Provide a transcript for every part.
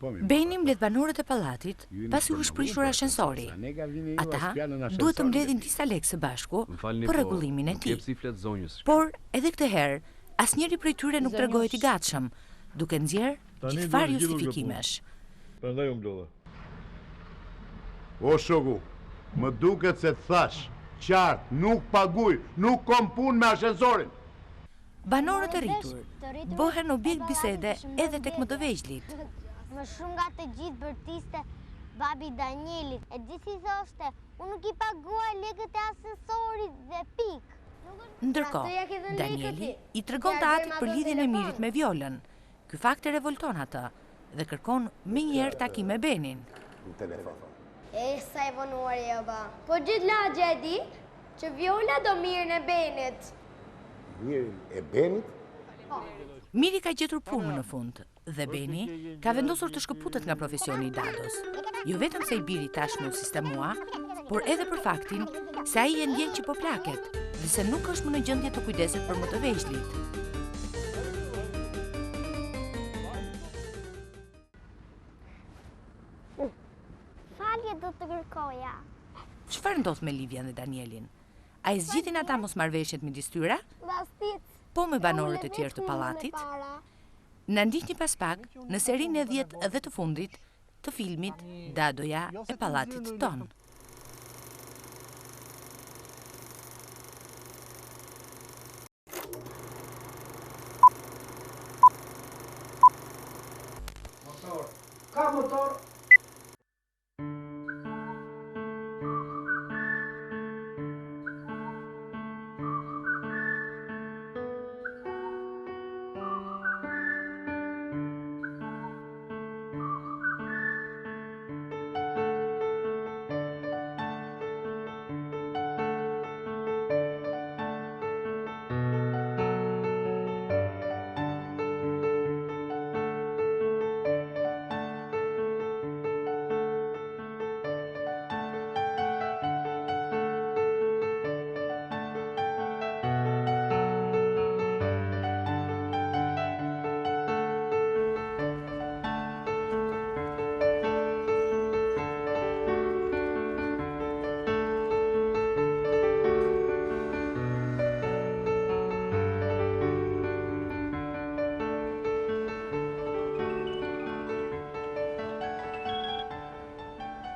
Beni mbledh banorët e pallatit pasi u shprishur ashensori. Ata duhet të mbledhin disa lekë së bashku për rregullimin e tij. Por edhe këtë herë asnjëri prej tyre nuk tregohet i gatshëm, duke nxjerr gjithfarë justifikimesh. Prandaj u mblodha. O shoku, më duket se thash, qartë, nuk paguj, nuk kom punë me ashensorin. Banorët e rritur bëhen objekt bisede edhe tek më të vegjëlit. Më shumë nga të gjithë bërtiste babi Danielit. E gjithë si thoshte, unë nuk i paguaj lekët e asensorit dhe pik. Ndërkohë, Danieli i tregon të Atit për lidhjen e Mirit me Violën. Ky fakt e revolton atë dhe kërkon menjëherë takim me Benin. Sa e vonuar e ba. Po gjithë lagja e di që Viola do Mirin e Benit. Mirin e Benit? Miri ka gjetur punën në fund dhe Beni ka vendosur të shkëputet nga profesioni i dados. Jo vetëm se i biri tashmë u sistemua, por edhe për faktin se ai e ndjen që po plaket dhe se nuk është më në gjendje të kujdeset për më të vegjëlit. Falje do të kërkoja. Çfarë ndodh me Livian dhe Danielin? A i zgjidhin ata mosmarrveshjet midis tyre? Po me banorët e tjerë të pallatit? Na ndiqni pas pak në serinë e 10 dhe të fundit të filmit Dadoja e pallatit ton. Motor. Ka motor.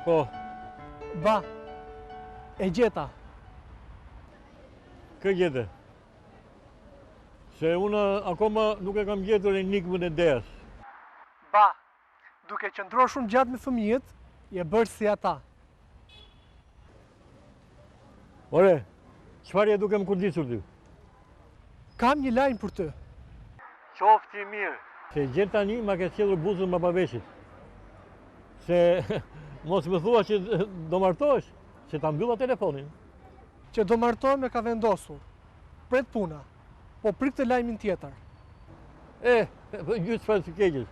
Po, Ba, e gjeta. kë gjete? Se unë akoma nuk e kam gjetur enigmën e Deas. Ba, duke qëndruar shumë gjatë me fëmijët, je bërë si ata. Ore, çfarë je duke më kurdisur ty? Kam një lajm për ty. Qofti mirë. Se gjetë tani ma ke sjellur buzën mbabavesit. Se mos më thua që do martohesh, se ta mbylla telefonin. Që do martohem e ka vendosur. Pret puna, po prit të lajmin tjetër. Gjysë çfarë të keqesh.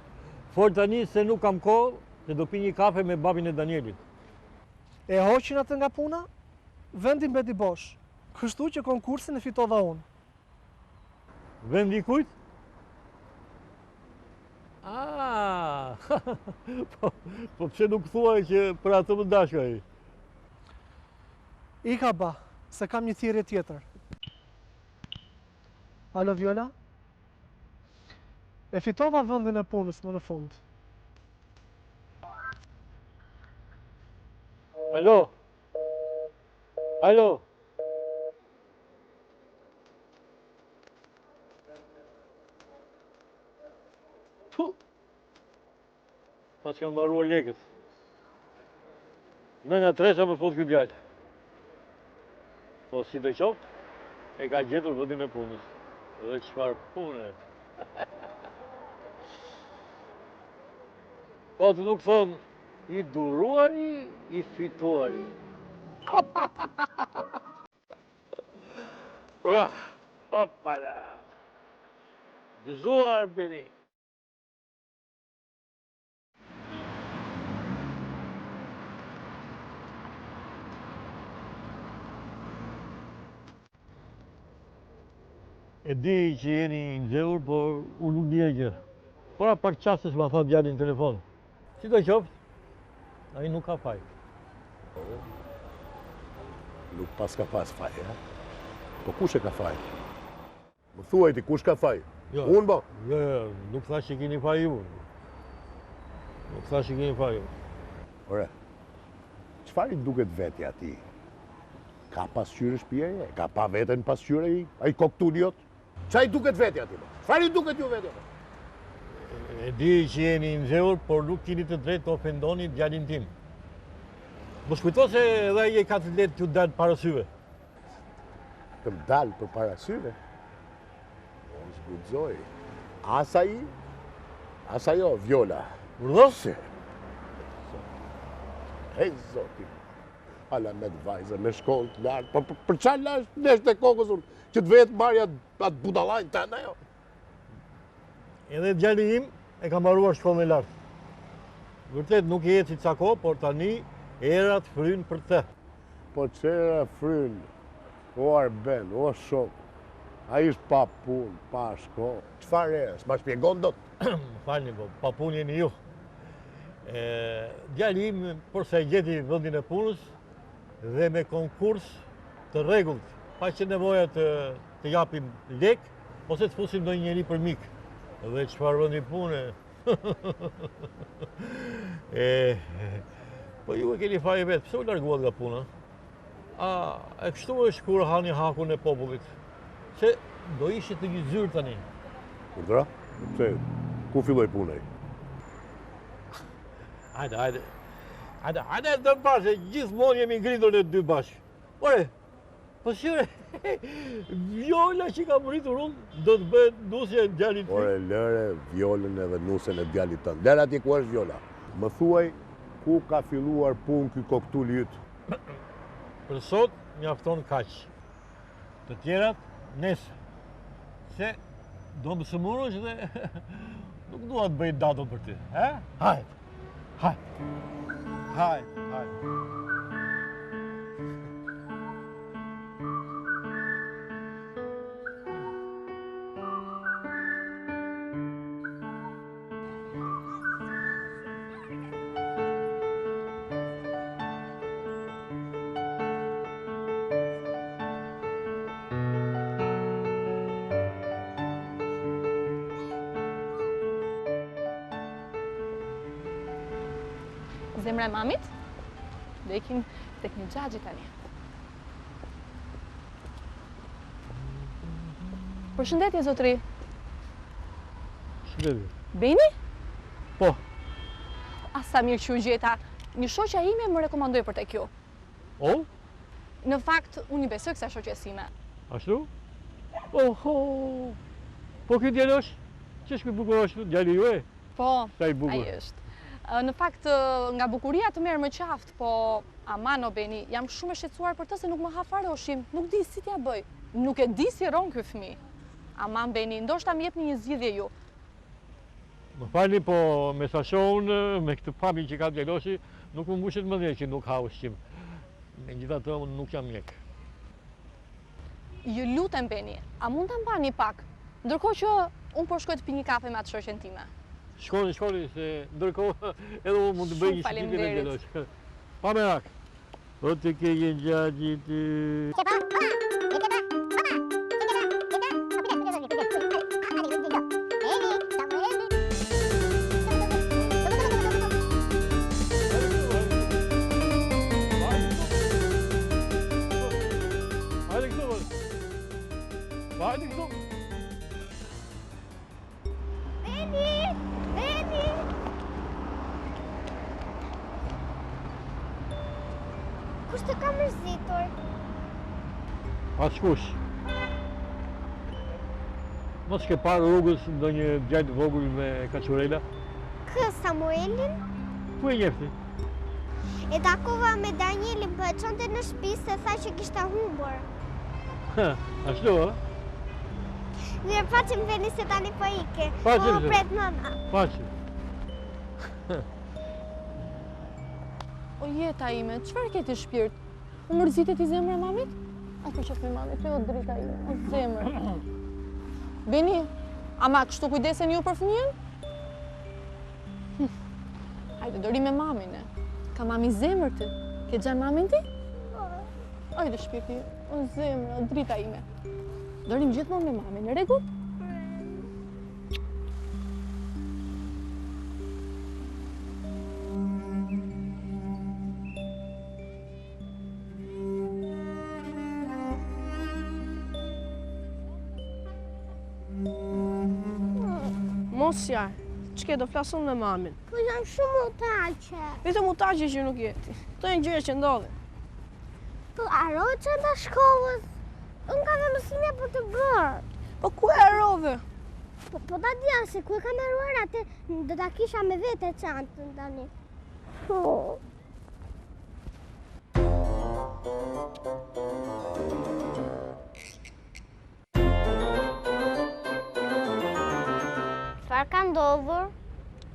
Fol tani se nuk kam kohë, se do pi një kafe me babin e Danielit. E hoqin atë nga puna, vendi mbeti bosh. Kështu që konkursin e fitova unë. Vendi kujt? Po pse nuk thua që për atë më dashka ai? Ika ba, se kam një thirrje tjetër. Alo Viola? E fitova vendin e punës më në fund. Alo? Alo? Pas kanë mbaruar lekët. Nëna Tresha më fut ky djalë. Po si do qoftë, e ka gjetur vendin e punës. Dhe çfarë pune. Po të nuk thon i duruari, i fituari. Hopala. Gëzuar Beni. E di që jeni nxehur, por unë nuk dija gjë. Pora pak qasësh ma tha djalin në telefon. Si do qoftë, ai nuk ka faj. Nuk pas ka pas faj, ha? Po kush e ka faj? Më thuaj ti, kush ka faj? Unë bo? Jo, nuk thash që keni faj ju. Nuk thash që keni faj ju. Ore, qëfar i duket vetja ti? Ka pasqyrë shpijeje? Ka pa veten pasqyrë i? A i koktun jot? Qa i duket vetja ti? Qëfar i duket ju vetja? E di që jeni nxehur, por nuk keni të drejtë të ofendoni djalin tim. Mos kujto se edhe ai e ka të lehtë t'ju dalë para syve. Të më dalë për para syve? Unë zgudzoj. Asa i? Asa jo, Vjola. Urdhos? Hej, zoti. Hala me të vajzë, me shkollë të lartë. Për qa lash nesh të kokës unë? Që të vetë marja atë budalajnë të enda jo? Edhe djali im e ka mbaruar shkollën e lartë. Vërtet nuk e jetë si cako, por tani erat frynë për të. Po qera frynë, o Arben, o shok, a ishtë pa punë, pa shkollë. Qëfar e, s'ma shpjegon do të? Falni, po, pa punë jeni ju. Djali im, përsa i gjeti vendin e punës, dhe me konkurs të rregullt, pa që nevoja të japim lek, ose të fusim ndonjë njeri për mik. Dhe çfarë vendi pune? Po ju e keni faj vetë, pse u larguat nga puna? E kështu është kur hani hakun e popullit. Se do ishte të një zyrë tani. Urdra? Se, ku filloj punaj? Hajde, të bashkë, se gjithmonë jemi ngritur në dy bashkë. Ore, po shyre, Vjola që ka mritur unë, do të bëhet nusja e djalit tim. Ore, lëre Vjolën edhe nusën e djalit tënë. Lëre ati ku është Vjola. Më thuaj, ku ka filluar punë ky koktul jytë? Për sot, mjafton kaq. Të tjerat, nesër. Se, do më sëmurosh dhe nuk dua të bëj datën për ty. Hajde. Zemra e mamit, do ikim tek një xhaxhi tani. Përshëndetje, zotëri. Shëndetje. Beni? Po. Sa mirë që u gjeta. Një shoqja ime më rekomandoi për tek ju. O? Në fakt, unë i besoj kësaj shoqësime. Ashtu? Oho! Po ky djalë është? Ç'është ky bukur është djali juaj? Po, Sa i bukur. ai është. Në fakt, nga bukuria të merr më qaftë, po aman o Beni, jam shumë e shqetësuar për të se nuk më ha fare ushqim, nuk di si t'ja bëj. Nuk e di si ron ky fëmijë. Aman Beni, ndoshta më jepni një zgjidhje ju. Më falni, po me sa shohun, me këtë pamje që ka djaloshi, nuk më mbushet mendja që nuk ha ushqim. Megjithatë, unë nuk jam mjek. Ju lutem Beni, a mund ta mbani pak? Ndërkohë që unë po shkoj të pi një kafe me atë shoqen time. Shkoni, se ndërkohë edhe unë mund të bëj një shqiptim e djalosh. Pa merak. O të keje gjagjë ty. Hajde këtu. Kush të ka mërzitur? Askush. Mos ke parë rrugës ndonjë djalë vogël me kaçurela? Kë Samuelin? Ku e njefti? E takova me Danielin, për e çonte në shtëpi se tha që kishte humbur. Ashtu, ë? Mirë, paqim Veni se tani po ike. Paqim, Po pret mama. Paqim. O jeta ime, çfarë ke ti shpirt? U mërzitet i zemra e mamit? A po qef me mamit, o drita ime, o zemra. Beni, ama kështu kujdesen ju për fëmijën? Hajde, dori me mamin e. Ka mami zemër ti. Ke gjanë mamin ti? Hajde, shpirti, o zemër, drita ime. Dorim gjithmonë me mamin, në rregull? Mos jarë, qëke do flasëm me mamin. Po jam shumë utaqe. Vetëm utaqe që nuk jeti. To e në gjyre që ndodhe. Po arroj që nda shkollës. Unë ka dhe mësime për të bërë. Po ku e arrove? Po ta dja se ku e kam arruar atë, do ta kisha me vete çantën tani. Çfarë ka ndodhur?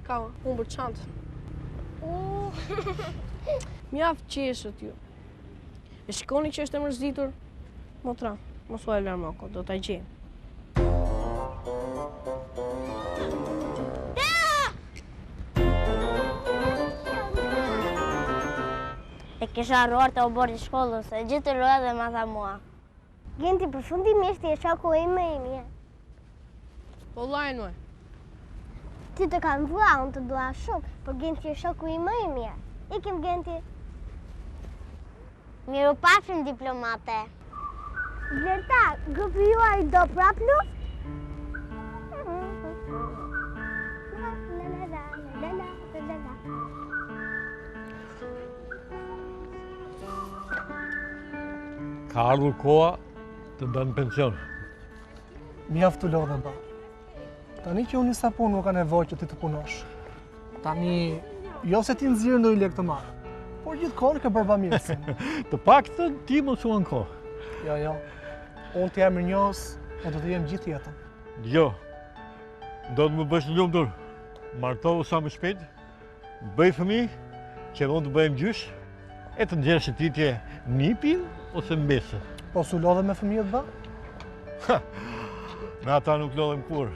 Ka, unë për çantë. Mjaft qeshët ju. E shikoni që është e mërzitur? Motra, mos u e lërë moko, do t'a gjemë. E kisha arruar të oborë i shkollës, e gjithë të roja dhe ma tha mua. Genti, përfundimisht i e shoku e më i mirë. Po lajnë, oj. Ti të kam vua, unë të dua shumë, por Genti e shoku i më i mirë. Ikim, Genti. Miru pafshim, diplomate. Vlerta, grupi juaj do prap luft? Ka ardhur koha të bënë pension. Mjaft të lodhe, ba. Tani që unë njësa punë nuk ka nevojë që ti të punosh. Tani, jo se ti nëzirë ndoj lek të marë, por gjithë kohë ke bërë bamirësin. Të paktën ti më suan kohë. Jo. Unë të jam mirënjohës e do të jem gjithë jetën. Jo, do të më bësh lumtur. Martohu sa më shpejt, bëj fëmijë, që unë të bëjmë gjysh, e të nxjerrësh ti tje nipi ose mbese. Po su lodhe me fëmijët, ba? Me ata nuk lodhem kur.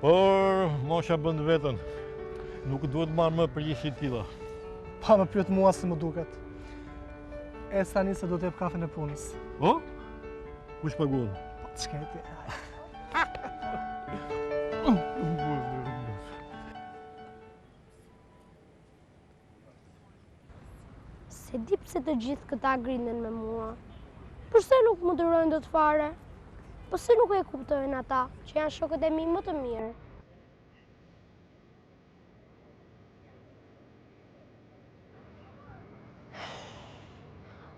Por mosha bën vetën. Nuk duhet marrë më përgjegjësi të tilla. Pa më pyet mua si më duket. E tani se do të jep kafen e punës. O? Kush paguon? Po të shketi. Se di pse të gjithë këta grinen me mua. Përse nuk më durojnë dot fare? Përse nuk e kuptojnë ata, që janë shokët e mi më të mirë?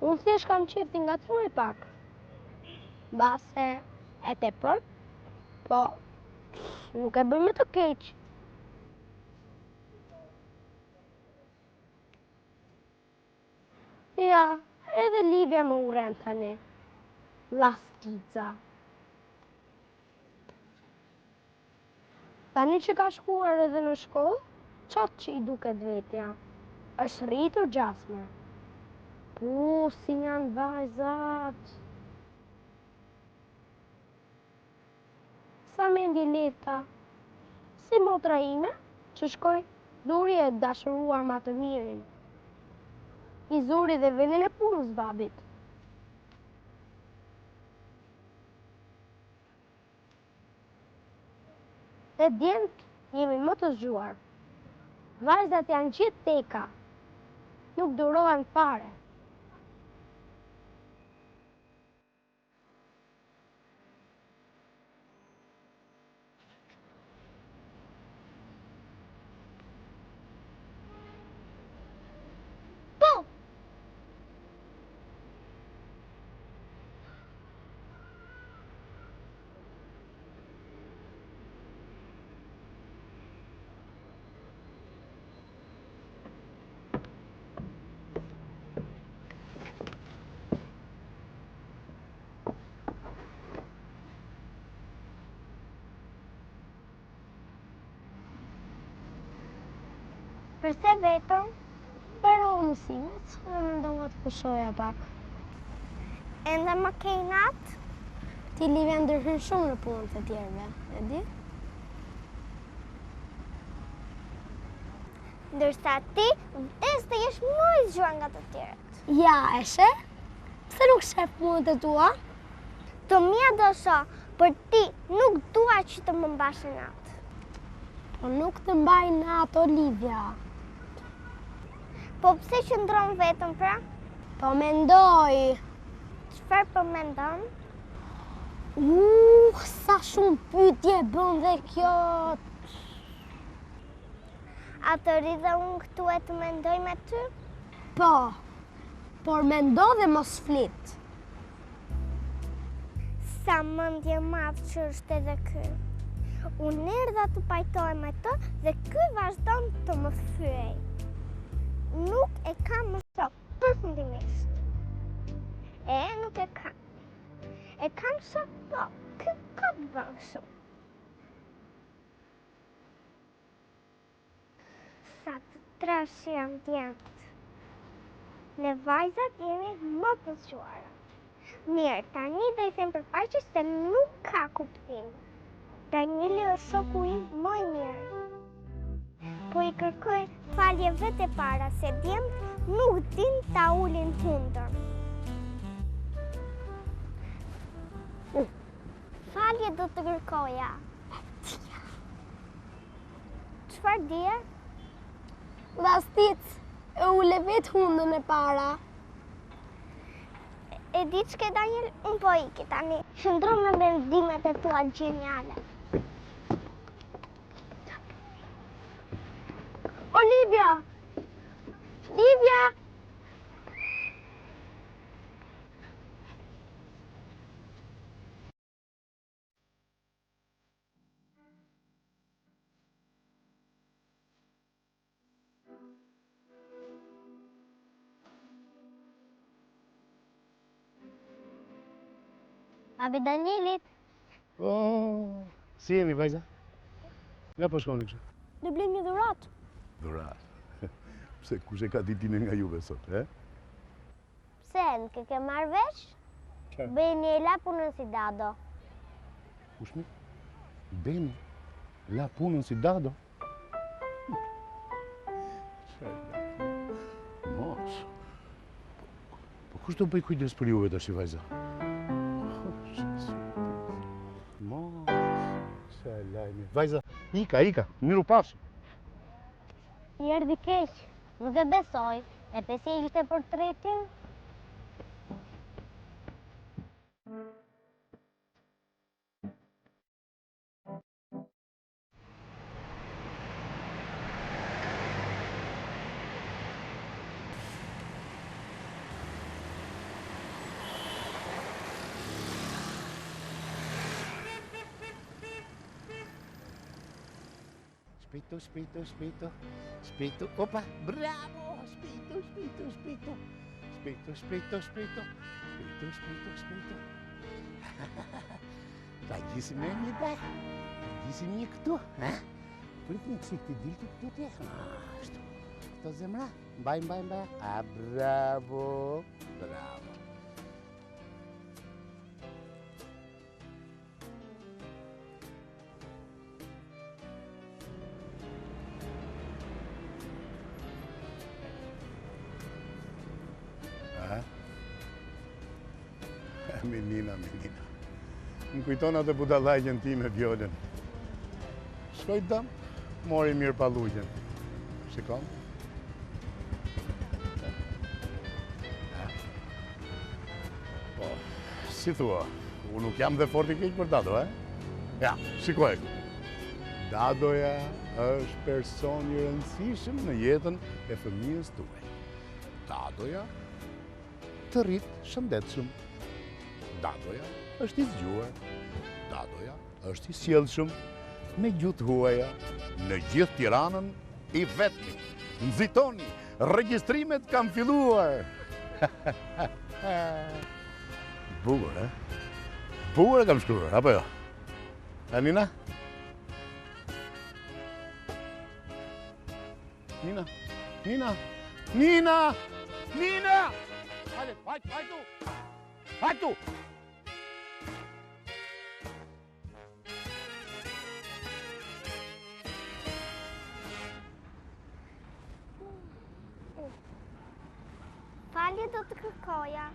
Unë thjesht kam qef t'i ngacmoj pak. Base e tepër, po nuk e bëj me të keq. Ja, edhe Livia më uren tani. Lastica. Tani që ka shkuar edhe në shkollë, qatë që i duket vetja. Është rritur gjasme. Po, si janë vajzat. Sa mendje leta. Si motra ime, që shkoj dhuri e dashuruar ma të mirin. I zuri dhe vendin e punës babit. Dhe djent jemi më të zgjuar. Vajzat janë gjithë teka. Nuk durohen fare. Përse vetëm, për mësimit, në ndonë të pushoja pak. Enda makinat? Ti Livia ndërhyn shumë në punët e tjerëve, e di? Ndërsa ti vdes të jesh më i zgjuar nga të tjerët. Ja, e she? Pse nuk shef punët e tua? Të mia do shoh, për ti nuk dua që të më mbash natë. Po nuk të mbaj natë, Olivia. Po pse qëndron vetëm pra? Po mendoj. Çfarë po mendon? Sa shumë pyetje bën dhe kjo. A të rridhe unë këtu e të mendoj me ty? Po, por mendo dhe mos flit. Sa mendje madh që është edhe ky. Unë erdha të pajtohem me të dhe ky vazhdon të më thyej. Nuk e kam më shok, përfundimisht. Nuk e kam. E kam shok, po, ky ka të bën shumë. Sa të trash jam djemët. Ne vajzat jemi më të zgjuara. Mirë, tani do i them përfaqësisht se nuk ka kuptim. Danieli është shoku im më i mirë. Po i kërkoj falje vetë e para se djemët nuk din ta ulin hundën. Falje do të kërkoja. Çfarë dje? Bastic, e ule vetë hundën e para. E di që ke Daniel, unë po iki tani. Shëndro me mendimet e tua gjeniale. Olivia! Olivia! Babi Danielit. Si jemi, vajza? Nga po shkoni kështë? Do blejmë një dhuratë. Dhuratë? Pse kush e ka ditine nga juve sot, e? Pse, nuk e ke marrë vesh? Beni e la punën si Dado. Kushmi? Beni la punën si Dado? Mos. Po kush do bëj kujdes për juve tash, vajza? Vajza, ika, miru pafshim. I erdhi keq, nuk e besoj. E pesi e ishte portretin? Spito, opa, bravo, spito. Ta gjisi me një da, gjisi një këtu, ha? Pritë një kësik të dilë këtu të ashtu. Këto zemra, mbaj, a bravo. Menina. Më kujton atë budallajgjën ti me vjollën. Shkoj dëm, mori mirë pallugjen. Shikon? Po, si thua, unë nuk jam dhe fort i keq për Dado, e? Ja, shikoj. Dadoja është person i rëndësishëm në jetën e fëmijës tuaj. Dadoja të rritë shëndetshëm. Dadoja është i zgjuar, Dadoja është i sjellshëm, me gjuhë huaja, në gjithë Tiranën i vetmi. Nxitoni, regjistrimet kanë filluar. Bukur, e? Bukur e kam shkruar, apo jo? A Nina? Nina! Hajde, hajde! falje do të kërkoja.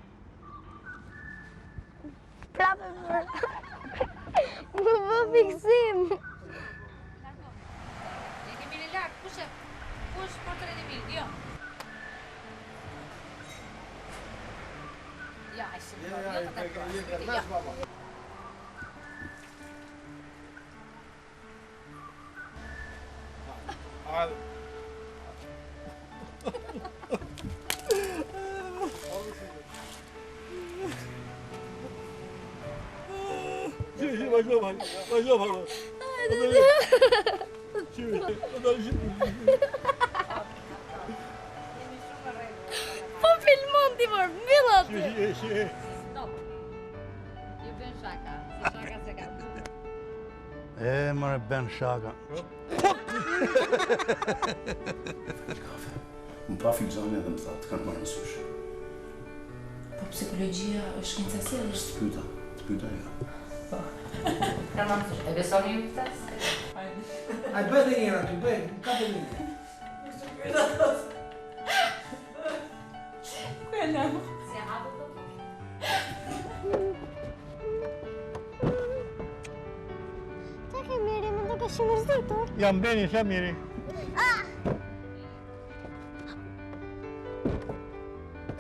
Prapë më. Më vë fiksim. Emili lart, kush portret Emil, jo. Ja, ai shumë. Vazhdo. Po filmon ti mor, mbyll aty. Stop. Ju bën shaka, si shaka se ka. Mërë ben shaka. Më pa fikzoni edhe më tha, të kanë marrë në sush. Po psikologjia është shkenca sjelljesh. Të pyta ja. Po. Kanë marrë në sush. E besoni ju këtë? Ai bëj dhe njëra ty, bëj, ka të një. Si hapo to? Qa ke Miri, më duke shumë mërzitur? Jam beni, sa miri.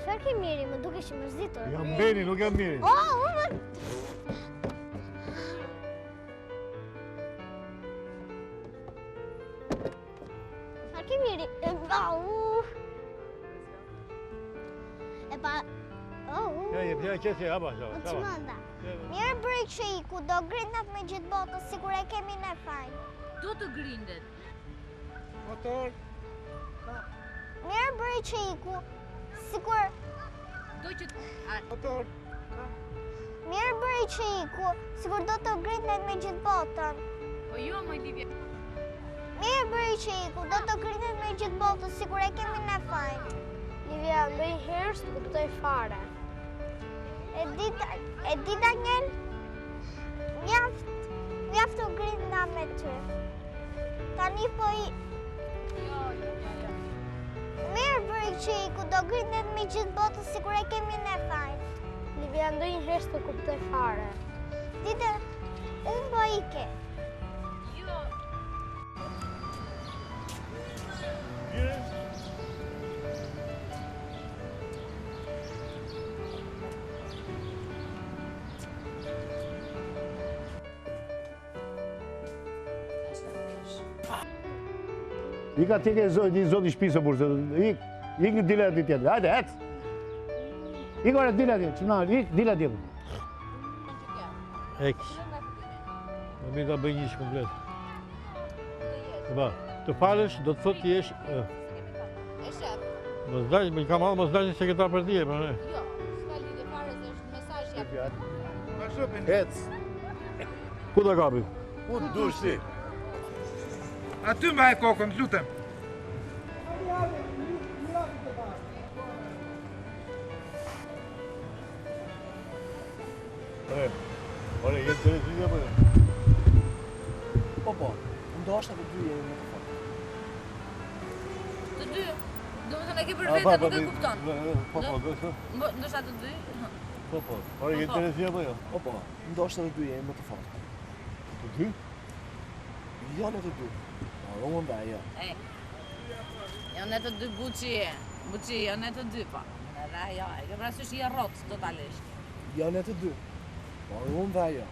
Çfarë ke Miri, më duke shumë mërzitur? Jam beni, nuk jam miri. Unë... Çfarë ke Miri? E pa... Ja, qesi, hapa, Më të mënda. Mirë bëri që iku, do grindat me gjithë botës, sikur e kemi ne fajn. Do të grindet. Motor. Mirë bëri që iku, sikur... Do që Motor. Mirë bëri që iku, sikur do të grindet me gjithë botën. Po jo, moj Livia. Mirë bëri që iku, do të grindet me gjithë botën, sikur e kemi ne fajn. Livia, ndonjëherë s'e kuptoj fare. E di Daniel, mjaft u grinda me ty. Tani po i... Jo. Mirë bëri që iku, do grindet me gjithë botën, sikur e kemi ne fajn. Livia, ndonjëherë s'e kuptoj fare. Dite, unë po ike. Jo. Ika tike zoti shpiso burse. Ik në dila ti tjetër. Hajde, ec. Ik ora dila ti. Çuna, ik dila ti. Eks. Më mirë ta bëj një ish komplet. Të falësh, do të thotë ti jesh... E shef. Mos dalë, më kam mos dalë një sekretar për ti, po ne. Jo, s'ka lidhje fare se është mesazh jap. Ec. Ku ta kapi? Ku dush ti? Aty më e kokën, lutem. Ore, jetë të rezidja për e? Po, ndoshta të dy jemi më të fortë. Të dy. Do të thënë e ke për vetë, nuk e kupton. Po, Ndoshta të dy. Po. Ore, jetë të rezidja për jo? Po, ndoshta të dy jemi më të fortë. Të dy? Jo në të dy. Po, unë dhe ajo. Janë ne të dy Buçi, janë ne të dy pa. Edhe ajo, e ke parasysh i rrot totalisht. Jo në të dy. Po, unë dhe ajo.